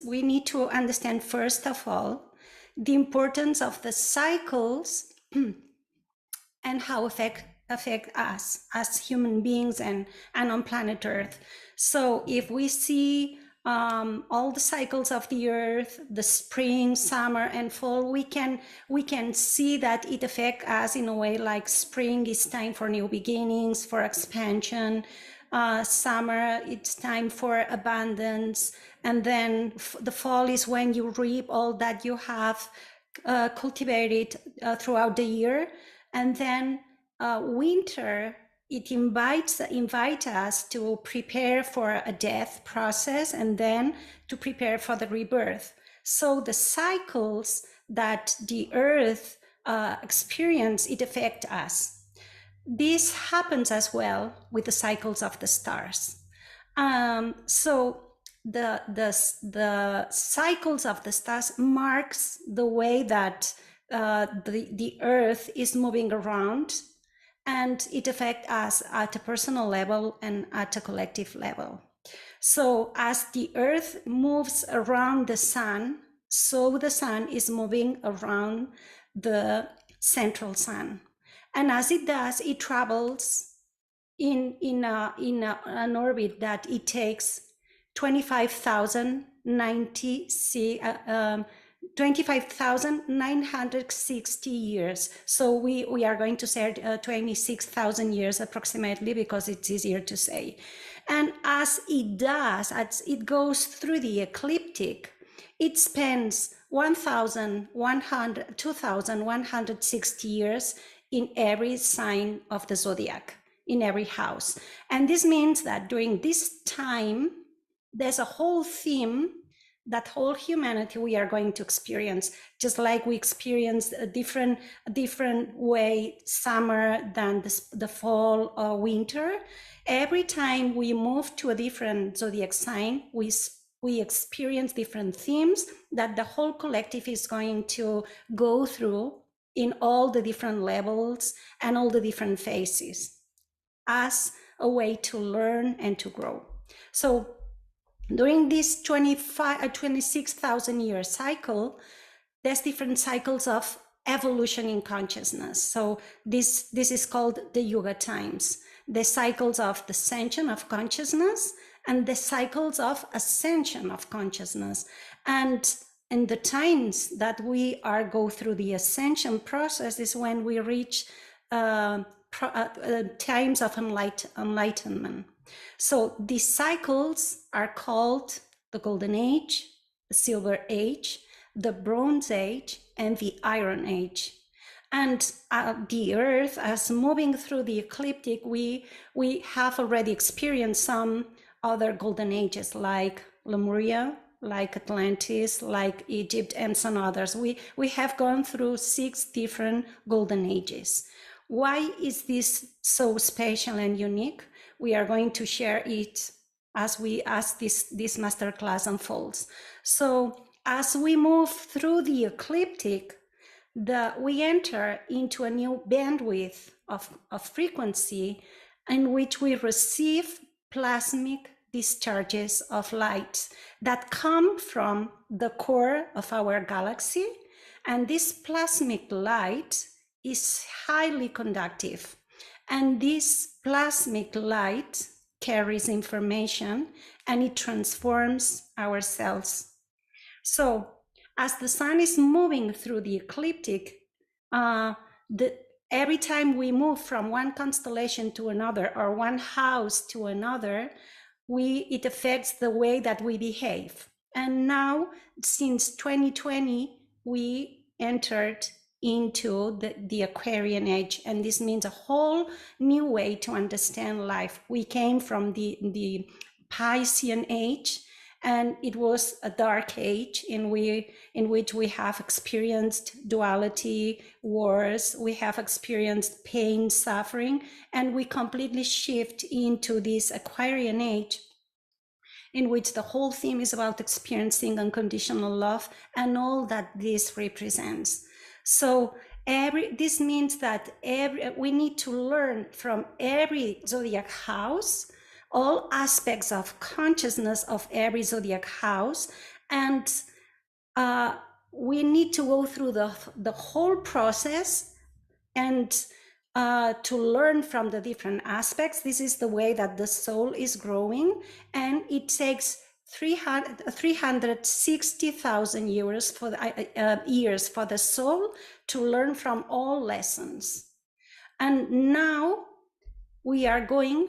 we need to understand, first of all, the importance of the cycles and how affect us as human beings and on planet Earth. So if we see all the cycles of the Earth, the spring, summer, and fall, we can see that it affects us in a way like spring is time for new beginnings, for expansion. Summer, it's time for abundance, and then the fall is when you reap all that you have cultivated throughout the year. And then winter, it invites us to prepare for a death process and then to prepare for the rebirth. So the cycles that the earth experience, it affects us. This happens as well with the cycles of the stars. So the cycles of the stars marks the way that the earth is moving around, and it affects us at a personal level and at a collective level. So as the earth moves around the sun, so the sun is moving around the central sun. And as it does, it travels in an orbit that it takes 25,960 years. So we are going to say 26,000 years approximately, because it's easier to say. And as it does, as it goes through the ecliptic, it spends 2,160 years in every sign of the zodiac, in every house. And this means that during this time, there's a whole theme that whole humanity we are going to experience, just like we experience a different way summer than the fall or winter. Every time we move to a different zodiac sign, we experience different themes that the whole collective is going to go through in all the different levels and all the different phases, as a way to learn and to grow. So during this 26,000 year cycle, there's different cycles of evolution in consciousness. So this is called the Yuga times, the cycles of descension of consciousness and the cycles of ascension of consciousness. And in the times that we are go through the ascension process is when we reach times of enlightenment. So these cycles are called the Golden Age, the Silver Age, the Bronze Age, and the Iron Age. And the Earth, as moving through the ecliptic, we have already experienced some other Golden Ages, like Lemuria, like Atlantis, like Egypt, and some others. We have gone through 6 different Golden Ages. Why is this so special and unique? We are going to share it as this masterclass unfolds. So as we move through the ecliptic, we enter into a new bandwidth of frequency in which we receive plasmic discharges of light that come from the core of our galaxy. And this plasmic light is highly conductive. And this plasmic light carries information and it transforms our cells. So as the sun is moving through the ecliptic, every time we move from one constellation to another or one house to another, it affects the way that we behave. And now, since 2020, we entered into the Aquarian age, and this means a whole new way to understand life. We came from the Piscean age, and it was a dark age in which we have experienced duality, wars, we have experienced pain, suffering, and we completely shift into this Aquarian age, in which the whole theme is about experiencing unconditional love and all that this represents. So this means that we need to learn from every zodiac house, all aspects of consciousness of every zodiac house, And we need to go through the whole process and to learn from the different aspects. This is the way that the soul is growing, and it takes 360,000 years for the soul to learn from all lessons. And now we are going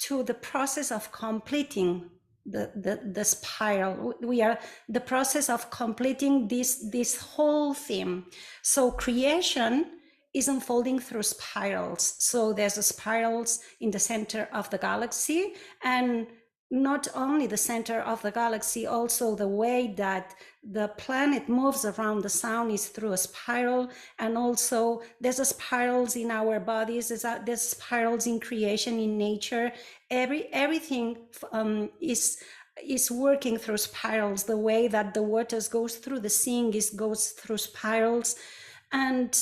to the process of completing the spiral. We are the process of completing this whole theme. So creation is unfolding through spirals. So there's a spirals in the center of the galaxy, and not only the center of the galaxy, also the way that the planet moves around the sun is through a spiral. And also there's a spirals in our bodies, there's spirals in creation, in nature. Everything is working through spirals. The way that the waters goes through the sea goes through spirals. And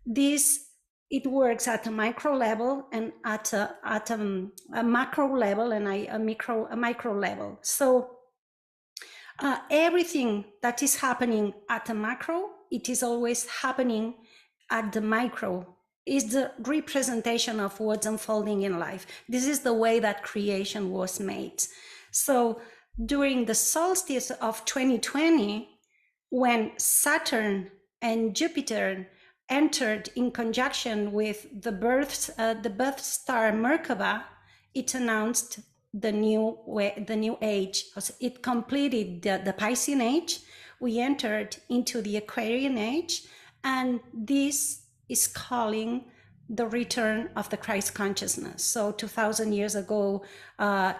this, it works at a micro level and at a macro level and a micro level. So everything that is happening at a macro, it is always happening at the micro. Is the representation of what's unfolding in life. This is the way that creation was made. So during the solstice of 2020, when Saturn and Jupiter entered in conjunction with the birth star Merkaba, it announced the new age. It completed the Piscean age. We entered into the Aquarian age, and this is calling the return of the Christ consciousness. So 2,000 years ago,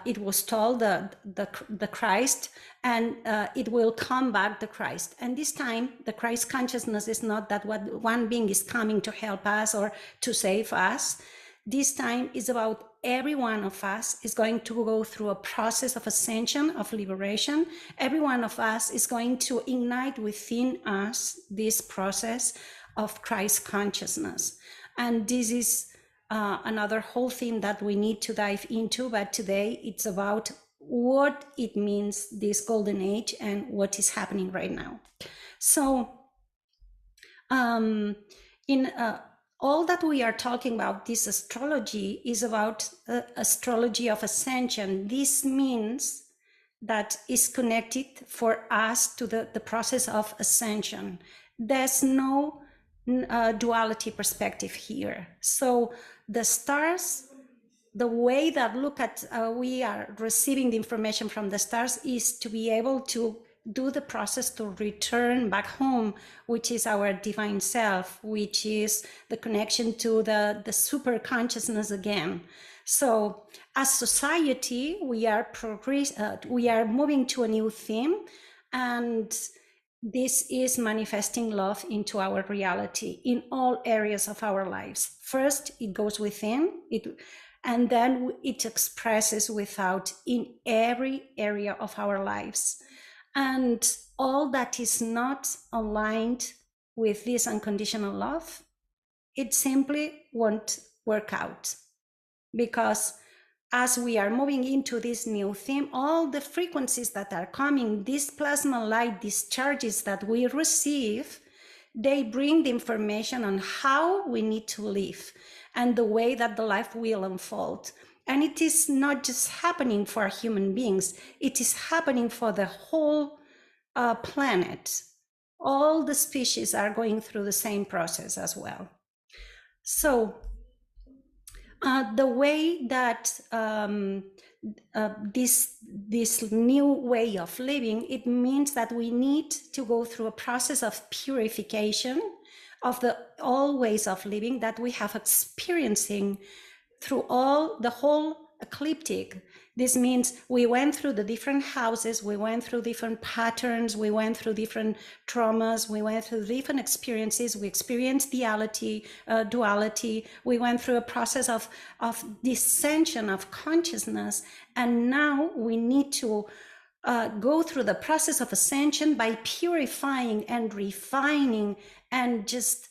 it was told the Christ, and it will come back, the Christ. And this time, the Christ consciousness is not that one being is coming to help us or to save us. This time is about every one of us is going to go through a process of ascension, of liberation. Every one of us is going to ignite within us this process of Christ consciousness. And this is another whole thing that we need to dive into. But today it's about what it means, this golden age, and what is happening right now. So in all that we are talking about, this astrology is about astrology of ascension. This means that is connected for us to the process of ascension. There's no duality perspective here. So the stars, the way that we are receiving the information from the stars is to be able to do the process to return back home, which is our divine self, which is the connection to the super consciousness again. So as society, we are moving to a new theme, and this is manifesting love into our reality in all areas of our lives. First, it goes within it, and then it expresses without in every area of our lives. And all that is not aligned with this unconditional love, it simply won't work out. Because as we are moving into this new theme, all the frequencies that are coming, these plasma light discharges that we receive, they bring the information on how we need to live and the way that the life will unfold. And it is not just happening for human beings, it is happening for the whole planet. All the species are going through the same process as well. So the way that this new way of living, it means that we need to go through a process of purification of all ways of living that we have experiencing through the whole ecliptic. This means we went through the different houses, we went through different patterns, we went through different traumas, we went through different experiences, we experienced duality, we went through a process of dissension of consciousness, and now we need to go through the process of ascension by purifying and refining and just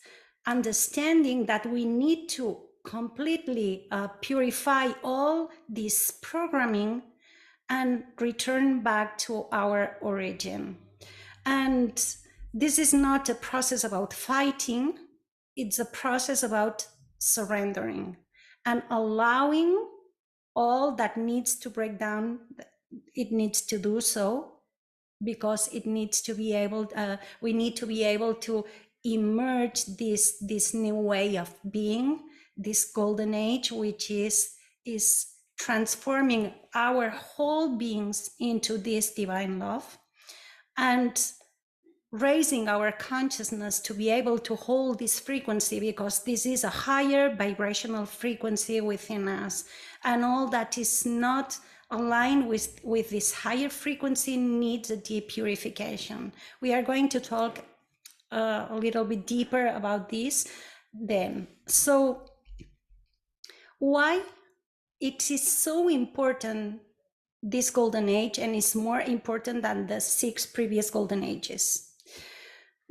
understanding that we need to completely purify all this programming and return back to our origin. And this is not a process about fighting, it's a process about surrendering and allowing all that needs to break down. It needs to do so because it needs to be able, we need to be able to emerge this new way of being, this golden age, which is transforming our whole beings into this divine love, and raising our consciousness to be able to hold this frequency, because this is a higher vibrational frequency within us, and all that is not aligned with this higher frequency needs a deep purification. We are going to talk a little bit deeper about this then. So why it is so important, this golden age, and is more important than the 6 previous golden ages?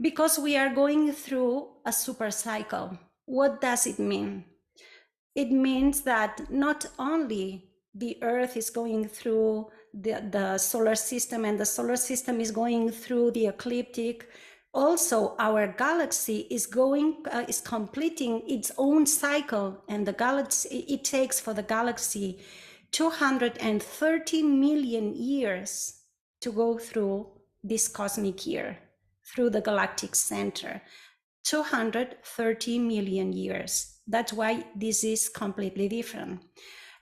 Because we are going through a super cycle. What does it mean? It means that not only the Earth is going through the solar system, and the solar system is going through the ecliptic, also our galaxy is completing its own cycle, and the galaxy, it takes for the galaxy 230 million years to go through this cosmic year, through the galactic center. 230 million years. That's why this is completely different.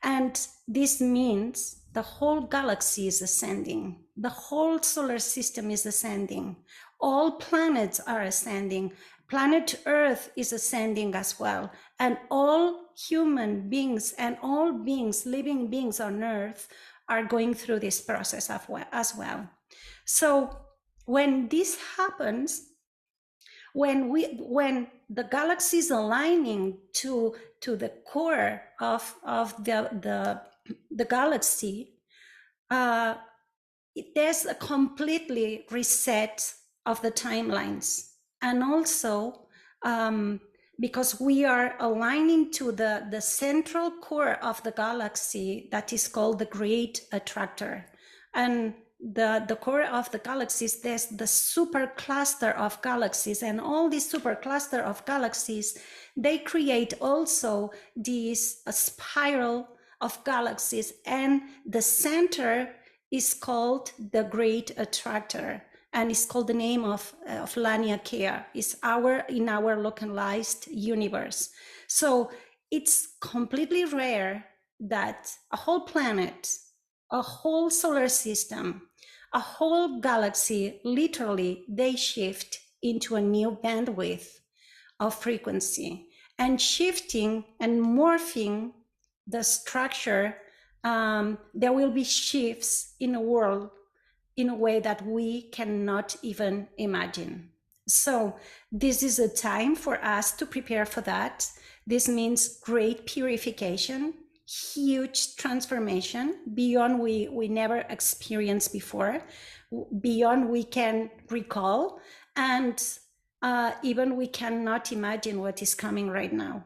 And this means the whole galaxy is ascending. The whole solar system is ascending. All planets are ascending. Planet Earth is ascending as well. And all human beings and all beings, living beings on Earth, are going through this process as well. So when this happens, when the galaxy is aligning to the core of the galaxy, there's a completely reset of the timelines. And also because we are aligning to the central core of the galaxy that is called the Great Attractor. And the core of the galaxies, there's the super cluster of galaxies, and all these super cluster of galaxies, they create also this spiral of galaxies, and the center is called the Great Attractor, and it's called the name of Laniakea. It's in our localized universe. So it's completely rare that a whole planet, a whole solar system, a whole galaxy, literally, they shift into a new bandwidth of frequency, and shifting and morphing the structure. There will be shifts in the world in a way that we cannot even imagine. So this is a time for us to prepare for that. This means great purification, huge transformation beyond we never experienced before, beyond we can recall, and even we cannot imagine what is coming right now.